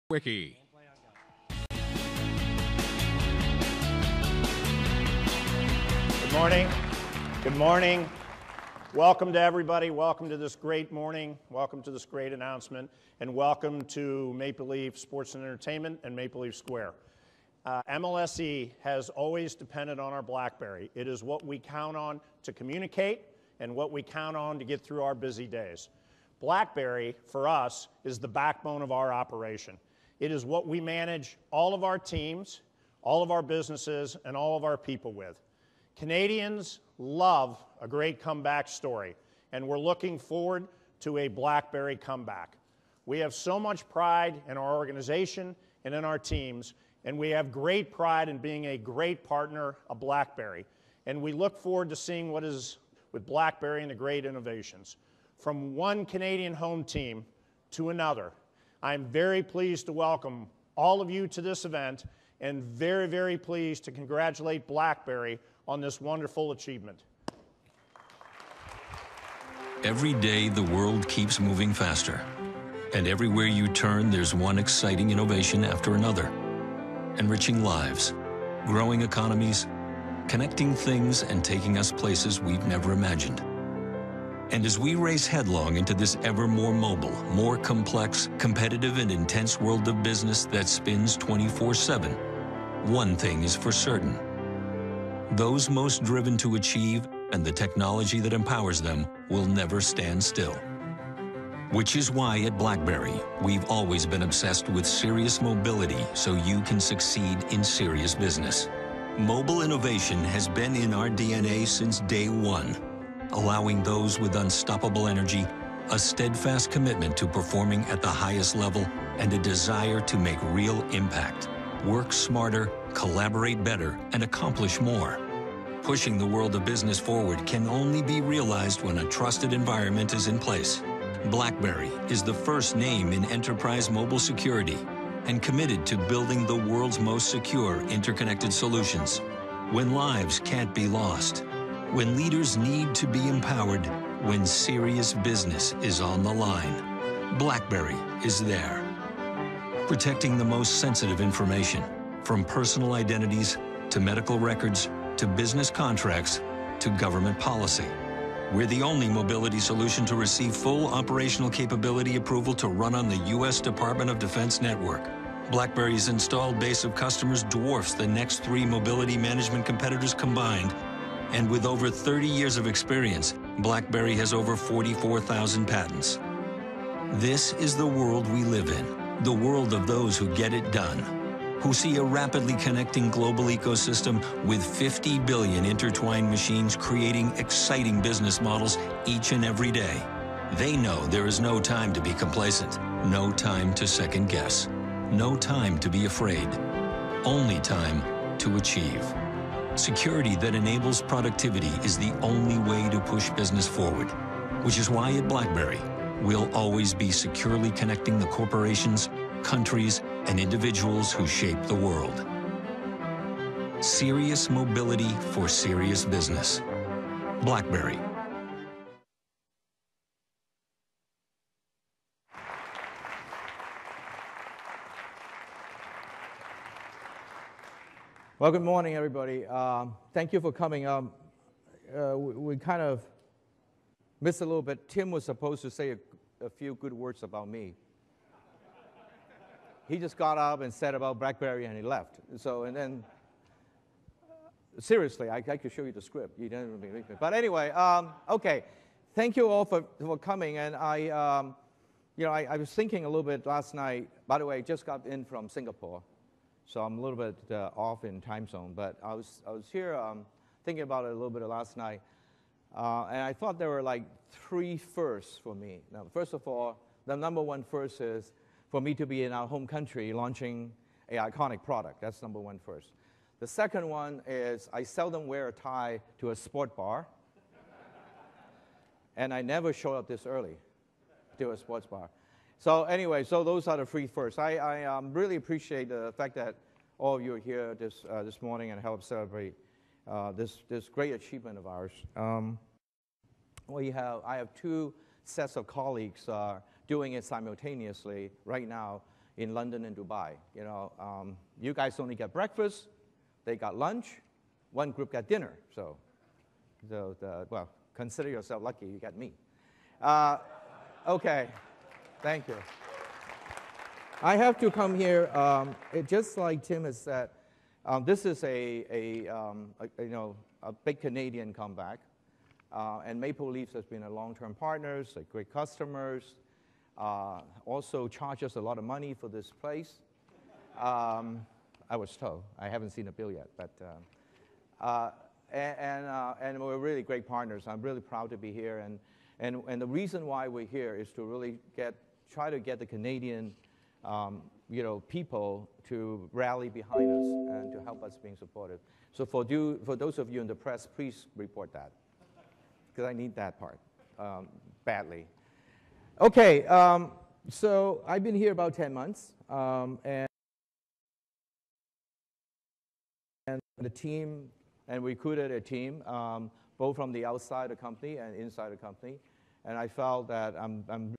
Wiki. Good morning. Good morning. Welcome to everybody. Welcome to this great morning. Welcome to this great announcement. And welcome to Maple Leaf Sports and Entertainment and Maple Leaf Square. MLSE has always depended on our BlackBerry. It is what we count on to communicate and what we count on to get through our busy days. BlackBerry, for us, is the backbone of our operation. It is what we manage all of our teams, all of our businesses, and all of our people with. Canadians love a great comeback story, and we're looking forward to a BlackBerry comeback. We have so much pride in our organization and in our teams, and we have great pride in being a great partner of BlackBerry. And we look forward to seeing what is with BlackBerry and the great innovations. From one Canadian home team to another, I'm very pleased to welcome all of you to this event and very, very pleased to congratulate BlackBerry on this wonderful achievement. Every day, the world keeps moving faster. And everywhere you turn, there's one exciting innovation after another. Enriching lives, growing economies, connecting things, and taking us places we've never imagined. And as we race headlong into this ever more mobile, more complex, competitive, and intense world of business that spins 24/7, one thing is for certain. Those most driven to achieve and the technology that empowers them will never stand still. Which is why at BlackBerry, we've always been obsessed with serious mobility so you can succeed in serious business. Mobile innovation has been in our DNA since day one, allowing those with unstoppable energy, a steadfast commitment to performing at the highest level, and a desire to make real impact. Work smarter, collaborate better, and accomplish more. Pushing the world of business forward can only be realized when a trusted environment is in place. BlackBerry is the first name in enterprise mobile security and committed to building the world's most secure interconnected solutions. When lives can't be lost, when leaders need to be empowered, when serious business is on the line, BlackBerry is there. Protecting the most sensitive information, from personal identities to medical records to business contracts to government policy. We're the only mobility solution to receive full operational capability approval to run on the U.S. Department of Defense network. BlackBerry's installed base of customers dwarfs the next three mobility management competitors combined. And with over 30 years of experience, BlackBerry has over 44,000 patents. This is the world we live in, the world of those who get it done, who see a rapidly connecting global ecosystem with 50 billion intertwined machines creating exciting business models each and every day. They know there is no time to be complacent, no time to second guess, no time to be afraid, only time to achieve. Security that enables productivity is the only way to push business forward, which is why at BlackBerry, we'll always be securely connecting the corporations, countries, and individuals who shape the world. Serious mobility for serious business. BlackBerry. Well, good morning, everybody. Thank you for coming. We kind of missed a little bit. Tim was supposed to say a few good words about me. He just got up and said about BlackBerry and he left. So, and then, seriously, I could show you the script. You didn't believe me. But anyway, okay. Thank you all for coming. And I was thinking a little bit last night. By the way, I just got in from Singapore. So I'm a little bit off in time zone, but I was here thinking about it a little bit last night, and I thought there were like three firsts for me. Now, first of all, the number one first is for me to be in our home country launching an iconic product. That's number one first. The second one is I seldom wear a tie to a sport bar, and I never show up this early to a sports bar. So anyway, so those are the three firsts. I really appreciate the fact that all of you are here this morning and help celebrate this great achievement of ours. I have two sets of colleagues doing it simultaneously right now in London and Dubai. You guys only get breakfast, they got lunch, one group got dinner. So well, consider yourself lucky you got me. Okay, thank you. I have to come here, just like Tim has said, this is a big Canadian comeback. And Maple Leafs has been a long-term partners, great customers, also charge us a lot of money for this place. I was told. I haven't seen a bill yet, but and we're really great partners. I'm really proud to be here, and the reason why we're here is to really try to get the Canadian people to rally behind us and to help us being supportive. So for those of you in the press, please report that, because I need that part badly. Okay, so I've been here about 10 months, and the team, and recruited a team, both from the outside the company and inside the company, and I felt that I'm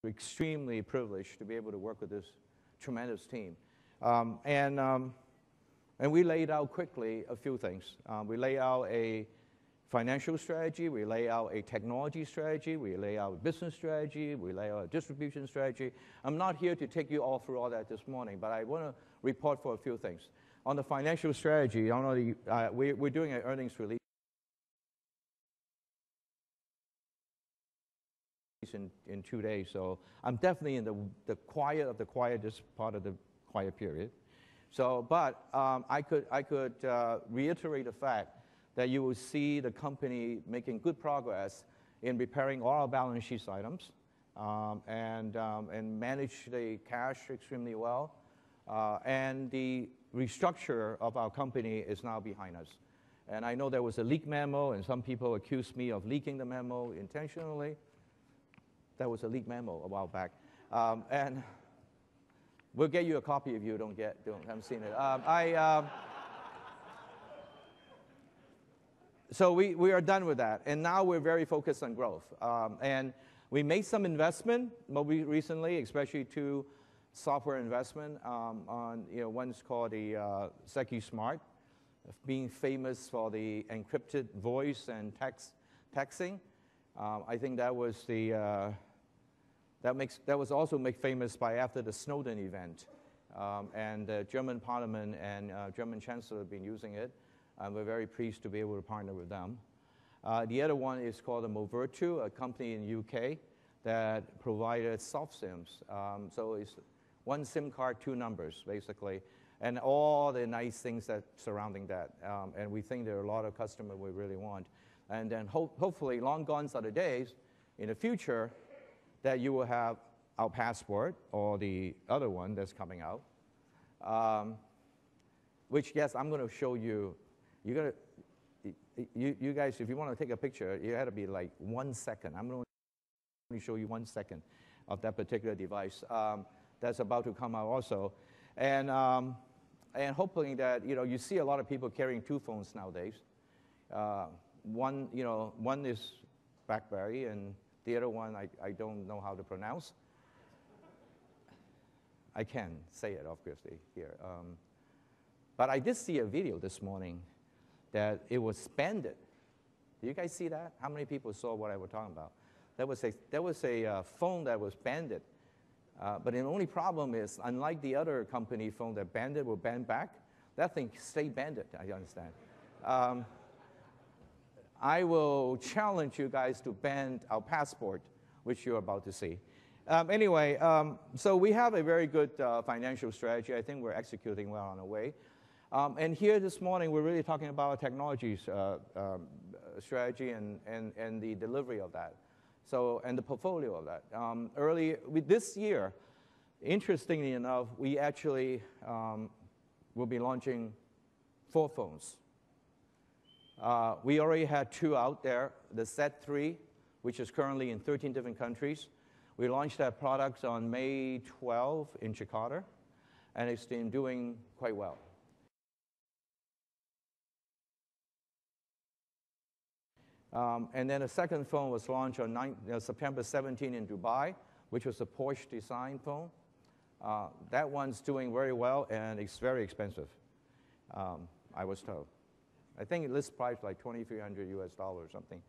extremely privileged to be able to work with this tremendous team. And we laid out quickly a few things. We lay out a financial strategy, we lay out a technology strategy, we lay out a business strategy, we lay out a distribution strategy. I'm not here to take you all through all that this morning, but I want to report for a few things. On the financial strategy, I don't know, we're doing an earnings release in 2 days, so I'm definitely in the quiet of the quietest part of the quiet period. So, but I could reiterate the fact that you will see the company making good progress in repairing all our balance sheet items and manage the cash extremely well. And the restructure of our company is now behind us. And I know there was a leak memo, and some people accused me of leaking the memo intentionally. That was a leak memo a while back. And we'll get you a copy if you haven't seen it. So we are done with that, and now we're very focused on growth. And we made some investment recently, especially two software investment on, one's called the SecuSmart, being famous for the encrypted voice and texting. I think that was that was also made famous by after the Snowden event, and the German Parliament and German Chancellor have been using it. We're very pleased to be able to partner with them. The other one is called Movirtu, a company in the UK that provided soft SIMs. So it's one SIM card, two numbers, basically, and all the nice things that surrounding that. And we think there are a lot of customers we really want. And then hopefully, long gone are the days in the future that you will have our passport or the other one that's coming out, which, yes, I'm going to show you. You guys, if you want to take a picture, you had to be like 1 second. I'm going to show you 1 second of that particular device that's about to come out also, and hoping that you see a lot of people carrying two phones nowadays. One is BlackBerry, and the other one I don't know how to pronounce. I can say it obviously here, but I did see a video this morning that it was banded. Did you guys see that? How many people saw what I was talking about? There was a phone that was banded, but the only problem is, unlike the other company phone that banded will band back, that thing stayed banded. I understand. I will challenge you guys to band our passport, which you're about to see. Anyway, so we have a very good financial strategy. I think we're executing well on our way. And here this morning, we're really talking about a technology strategy and the delivery of that, and the portfolio of that. This year, interestingly enough, we actually will be launching 4 phones. We already had 2 out there, the Z3, which is currently in 13 different countries. We launched that product on May 12 in Jakarta, and it's been doing quite well. And then a second phone was launched on September 17 in Dubai. which was a Porsche design phone. That one's doing very well, and it's very expensive, I was told. I think list price like $2,300 US or something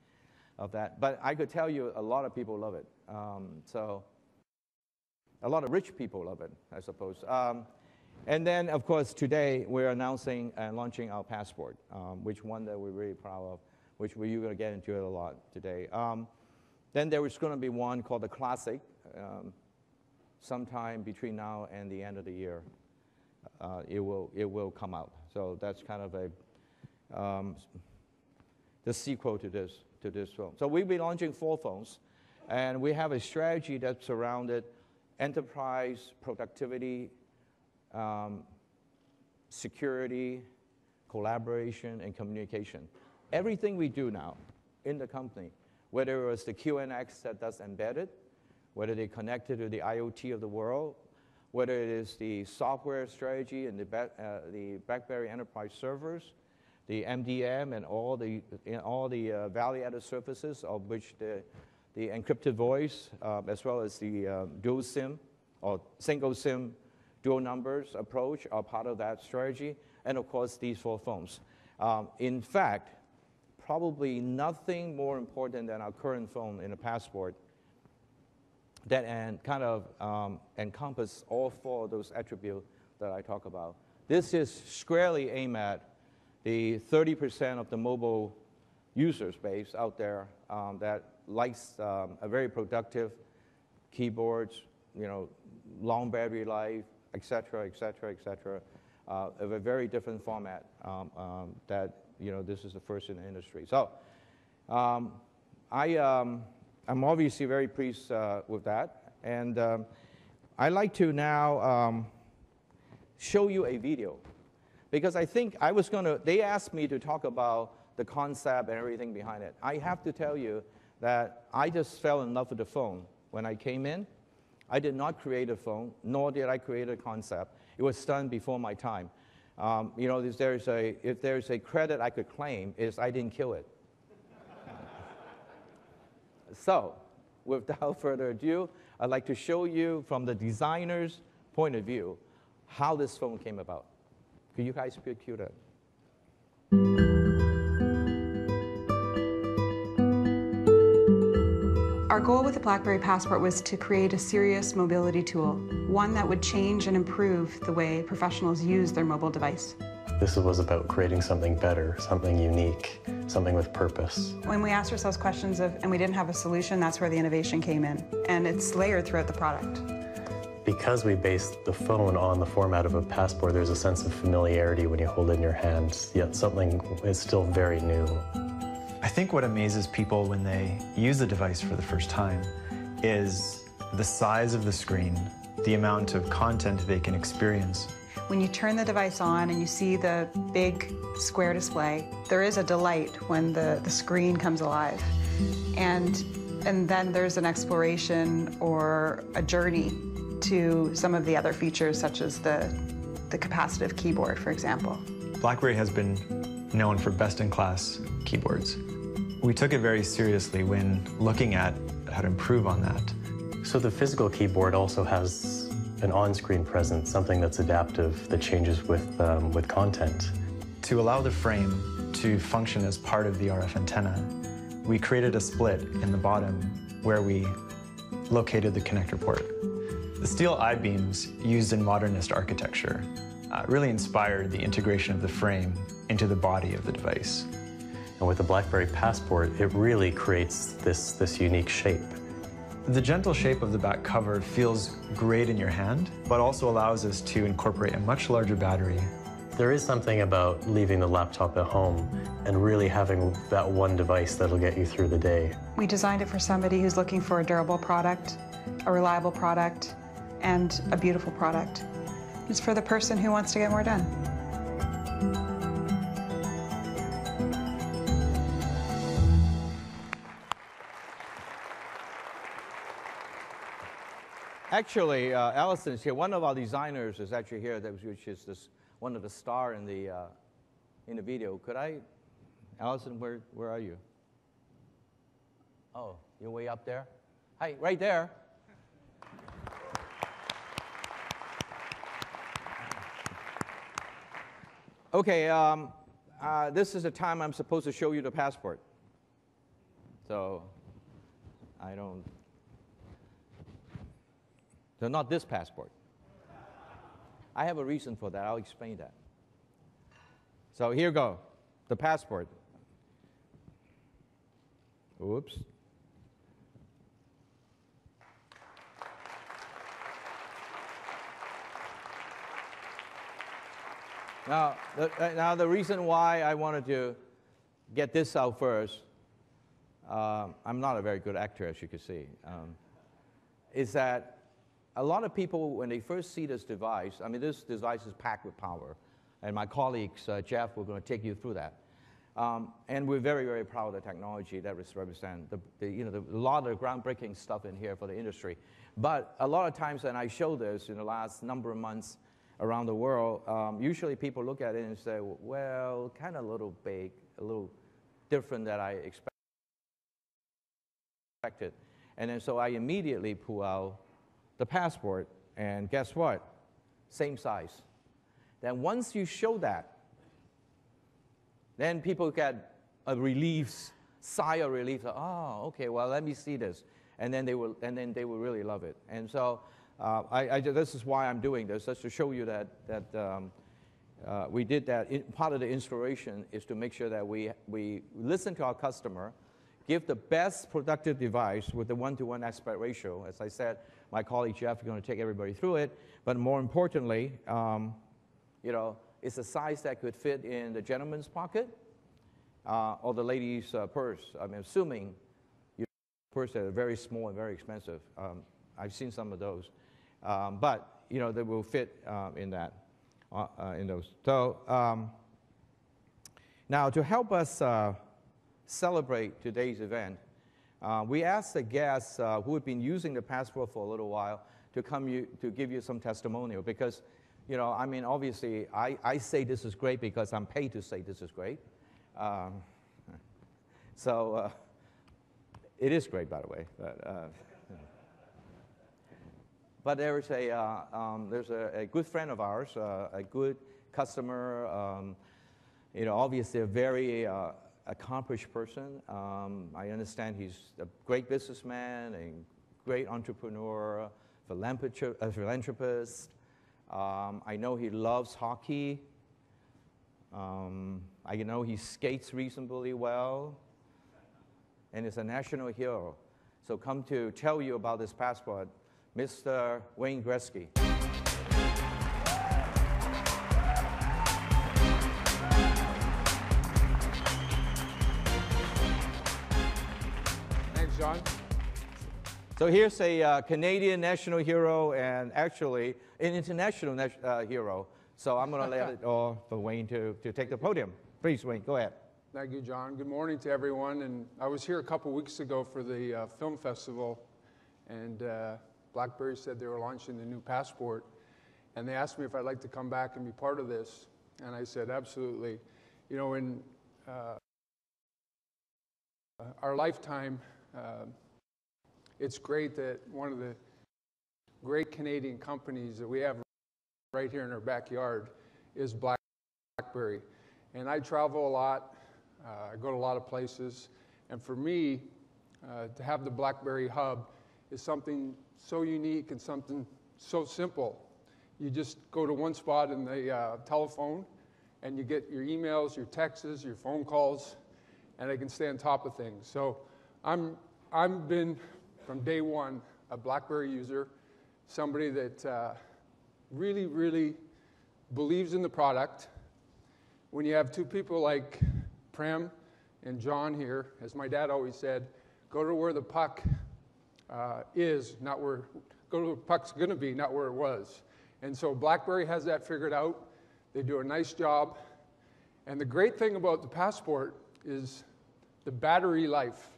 of that. But I could tell you a lot of people love it. So a lot of rich people love it, I suppose. And then, of course, today we're announcing and launching our Passport, which one that we're really proud of, which you're going to get into it a lot today. Then there is going to be one called the Classic, sometime between now and the end of the year. It will come out. So that's kind of a the sequel to this phone. So we'll be launching 4 phones, and we have a strategy that's surrounded enterprise, productivity, security, collaboration, and communication. Everything we do now in the company, whether it was the QNX that does embedded, whether they connected to the IoT of the world, whether it is the software strategy and the BlackBerry enterprise servers, the MDM, and all the value-added services, of which the encrypted voice, as well as the dual SIM or single SIM dual numbers approach are part of that strategy, and of course these 4 phones. In fact, probably nothing more important than our current phone in the Passport that kind of encompass all 4 of those attributes that I talk about. This is squarely aimed at the 30% of the mobile user space out there that likes a very productive keyboards, long battery life, et cetera, et cetera, et cetera, of a very different format that, this is the first in the industry. So I'm obviously very pleased with that. And I'd like to now show you a video. Because I think they asked me to talk about the concept and everything behind it. I have to tell you that I just fell in love with the phone when I came in. I did not create a phone, nor did I create a concept. It was done before my time. If there's a credit I could claim, is I didn't kill it. So, without further ado, I'd like to show you from the designer's point of view how this phone came about. Could you guys cue that? Our goal with the BlackBerry Passport was to create a serious mobility tool, one that would change and improve the way professionals use their mobile device. This was about creating something better, something unique, something with purpose. When we asked ourselves questions and we didn't have a solution, that's where the innovation came in. And it's layered throughout the product. Because we based the phone on the format of a Passport, there's a sense of familiarity when you hold it in your hand, yet something is still very new. I think what amazes people when they use the device for the first time is the size of the screen, the amount of content they can experience. When you turn the device on and you see the big square display, there is a delight when the screen comes alive. And then there's an exploration or a journey to some of the other features, such as the capacitive keyboard, for example. BlackBerry has been known for best-in-class keyboards. We took it very seriously when looking at how to improve on that. So the physical keyboard also has an on-screen presence, something that's adaptive, that changes with content. To allow the frame to function as part of the RF antenna, we created a split in the bottom where we located the connector port. The steel I-beams used in modernist architecture really inspired the integration of the frame into the body of the device. And with the BlackBerry Passport, it really creates this unique shape. The gentle shape of the back cover feels great in your hand, but also allows us to incorporate a much larger battery. There is something about leaving the laptop at home and really having that one device that'll get you through the day. We designed it for somebody who's looking for a durable product, a reliable product, and a beautiful product. It's for the person who wants to get more done. Actually, Allison is here. One of our designers is actually here, which is one of the star in the video. Allison, where are you? Oh, you're way up there? Hi, right there. Okay, this is the time I'm supposed to show you the passport. So I don't. So not this passport. I have a reason for that. I'll explain that. So here you go, the passport. Oops. Now the reason why I wanted to get this out first, I'm not a very good actor, as you can see, is that a lot of people, when they first see this device, I mean, this device is packed with power, and my colleagues, Jeff, we're going to take you through that. And we're very, very proud of the technology that represents a lot of groundbreaking stuff in here for the industry. But a lot of times when I show this in the last number of months around the world, usually people look at it and say, well, kind of a little big, a little different than I expected. And then so I immediately pull out the passport, and guess what? Same size. Then once you show that, then people get a relief, sigh of relief. Oh, okay, well, let me see this. And then they will really love it. And so this is why I'm doing this, just to show you that we did that. Part of the inspiration is to make sure that we listen to our customer, give the best productive device with the one-to-one aspect ratio. As I said, my colleague Jeff is going to take everybody through it. But more importantly, it's a size that could fit in the gentleman's pocket or the lady's purse. I'm assuming purse that are very small and very expensive. I've seen some of those. But they will fit in that, in those. So now to help us celebrate today's event, we asked the guests who have been using the passport for a little while to come to give you some testimonial, because I mean, obviously I say this is great because I'm paid to say this is great. So it is great, by the way. But there's a good friend of ours, a good customer, obviously a very accomplished person. I understand he's a great businessman, a great entrepreneur, philanthropist. I know he loves hockey. I know he skates reasonably well, and is a national hero. So come to tell you about this passport, Mr. Wayne Gretzky. Thanks, John. So here's a Canadian national hero and actually an international hero. So I'm going to let it all for Wayne to take the podium. Please, Wayne, go ahead. Thank you, John. Good morning to everyone. And I was here a couple weeks ago for the film festival, and BlackBerry said they were launching the new passport, and they asked me if I'd like to come back and be part of this, and I said absolutely. In our lifetime, it's great that one of the great Canadian companies that we have right here in our backyard is BlackBerry. And I travel a lot, I go to a lot of places, and for me, to have the BlackBerry hub is something so unique and something so simple. You just go to one spot in the telephone, and you get your emails, your texts, your phone calls, and I can stay on top of things. So I've been, from day one, a BlackBerry user, somebody that really, really believes in the product. When you have two people like Prem and John here, as my dad always said, go to where the puck is, not where, go to where the puck's going to be, not where it was. And so BlackBerry has that figured out. They do a nice job. And the great thing about the passport is the battery life.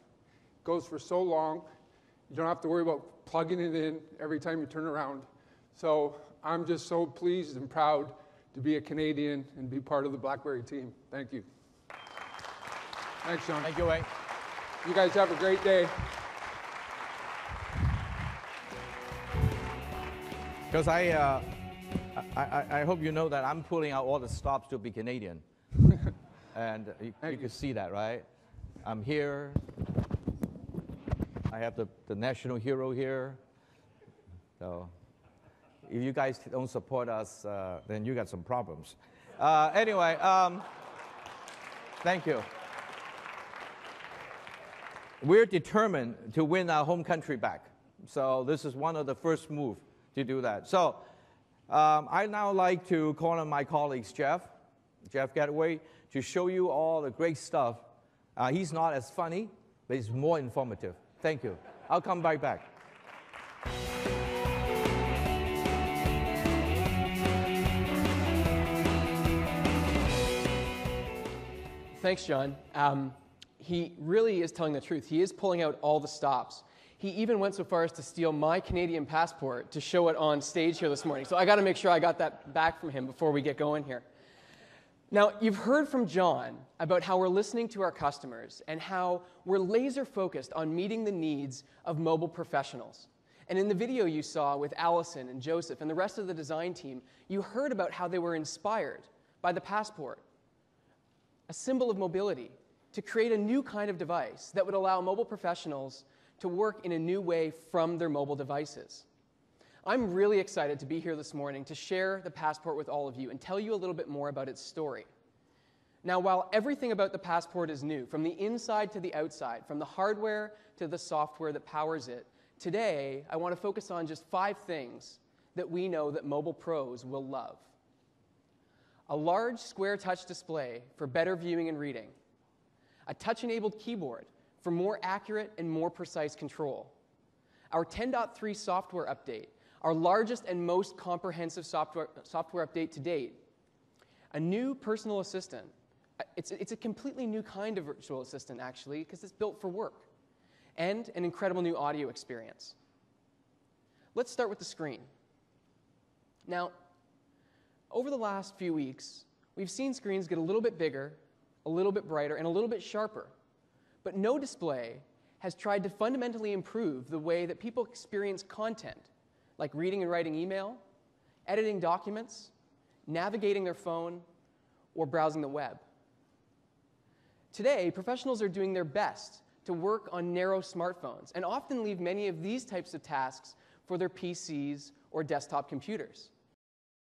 It goes for so long. You don't have to worry about plugging it in every time you turn around. So I'm just so pleased and proud to be a Canadian and be part of the BlackBerry team. Thank you. Thanks, John. Thank you, Wayne. You guys have a great day. Because I hope you know that I'm pulling out all the stops to be Canadian. And you can see that, right? I'm here. I have the national hero here. So if you guys don't support us, then you got some problems. Anyway, thank you. We're determined to win our home country back. So this is one of the first moves to do that. So I'd now like to call on my colleagues, Jeff Getaway, to show you all the great stuff. He's not as funny, but he's more informative. Thank you. I'll come right back. Thanks, John. He really is telling the truth. He is pulling out all the stops. He even went so far as to steal my Canadian passport to show it on stage here this morning. So I got to make sure I got that back from him before we get going here. Now, you've heard from John about how we're listening to our customers and how we're laser focused on meeting the needs of mobile professionals. And in the video you saw with Allison and Joseph and the rest of the design team, you heard about how they were inspired by the passport, a symbol of mobility, to create a new kind of device that would allow mobile professionals to work in a new way from their mobile devices. I'm really excited to be here this morning to share the Passport with all of you and tell you a little bit more about its story. Now, while everything about the Passport is new, from the inside to the outside, from the hardware to the software that powers it, today I want to focus on just 5 things that we know that mobile pros will love. A large square touch display for better viewing and reading. A touch-enabled keyboard for more accurate and more precise control. Our 10.3 software update, our largest and most comprehensive software update to date. A new personal assistant. It's a completely new kind of virtual assistant, actually, because it's built for work. And an incredible new audio experience. Let's start with the screen. Now, over the last few weeks, we've seen screens get a little bit bigger, a little bit brighter, and a little bit sharper. But no display has tried to fundamentally improve the way that people experience content, like reading and writing email, editing documents, navigating their phone, or browsing the web. Today, professionals are doing their best to work on narrow smartphones and often leave many of these types of tasks for their PCs or desktop computers.